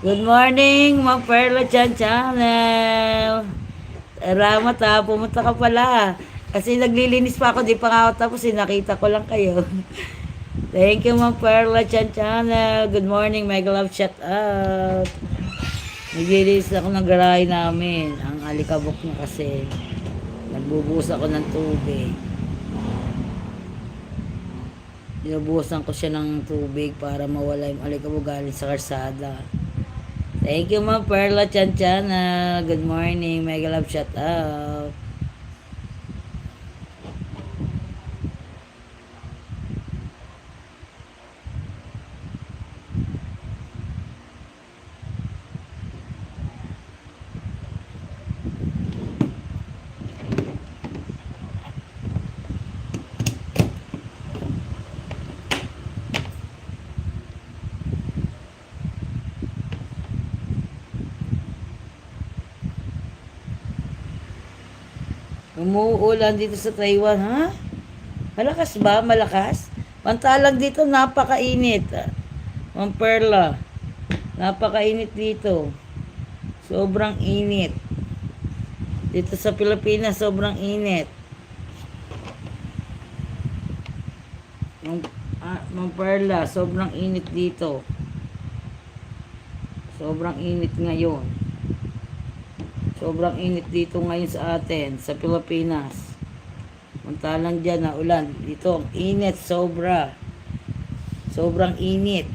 Good morning, Ma'am Perla Chan Channel. Salamat ha, pumunta ka pala. Kasi naglilinis pa ako, di pa nga ako tapos, nakita ko lang kayo. Thank you, Ma'am Perla Chan Channel. Good morning, Mega Love, shout out. Naglilinis ako ng garahe namin. Ang alikabok niya kasi. Nagbubuhos ako ng tubig. Binubuhusan ko siya ng tubig para mawala yung alikabok galing sa karsada. Thank you, Ma'am Perla Chanchana. Good morning. Mega love shout out. Umuulan dito sa Taiwan, ha? Malakas ba? Malakas? Pantalang dito, napakainit. Ma'am Perla, napakainit dito. Sobrang init. Dito sa Pilipinas, sobrang init. Ma'am Perla, sobrang init dito. Sobrang init ngayon. Sobrang init dito ngayon sa atin, sa Pilipinas. Mantalang dyan na ulan. Dito, ang init, sobra. Sobrang init.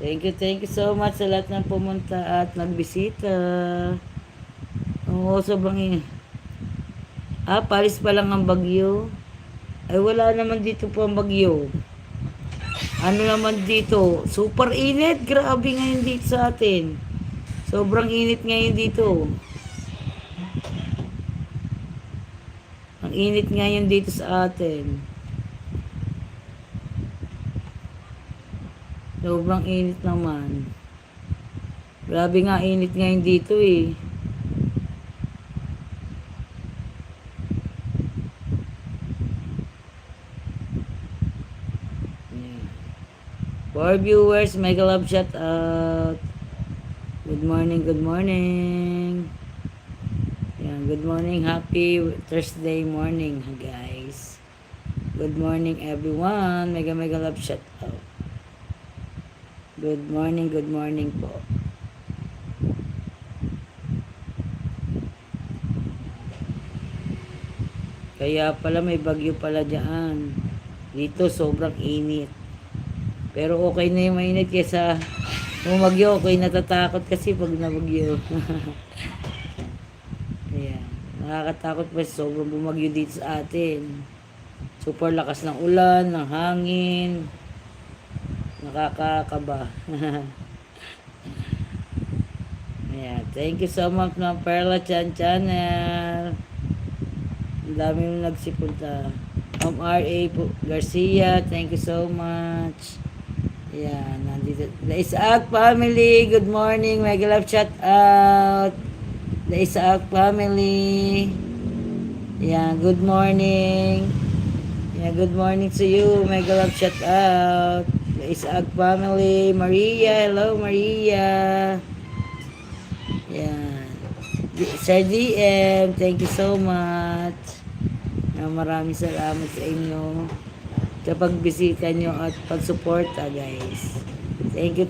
Thank you so much sa lahat ng pumunta at nagbisita. Oo, sobrang init. Paris pa lang ang bagyo. Ay, wala naman dito po ang bagyo. Ano naman dito? Super init. Grabe ngayon dito sa atin. Sobrang init ngayon dito. Ang init ngayon dito sa atin. Sobrang init naman. Grabe nga init ngayon dito eh. For viewers, mega love shout out. Good morning, good morning. Yan, good morning, happy Thursday morning, guys. Good morning, everyone. Mega love shout out. Good morning po. Kaya pala may bagyo pala dyan. Dito sobrang init. Pero okay na yung mainit kesa bumagyo. Okay, natatakot kasi pag nabagyo. Ayan. Nakakatakot pa sobrang bumagyo dito sa atin. Super lakas ng ulan, ng hangin. Nakakakaba. Ayan. Thank you so much ng Perla Chan Channel. Ang dami yung nagsipunta. R.A. Garcia, thank you so much. Yan, nandito. The Isaak family, good morning. Mega love shout out. The Isaak family. Yan, good morning. Yan, good morning to you. Mega love shout out. The Isaak family. Maria, hello Maria. Yan. Sir DM, thank you so much. Maraming salamat sa inyo sa pagbisita nyo at pagsuporta, guys. Thank you.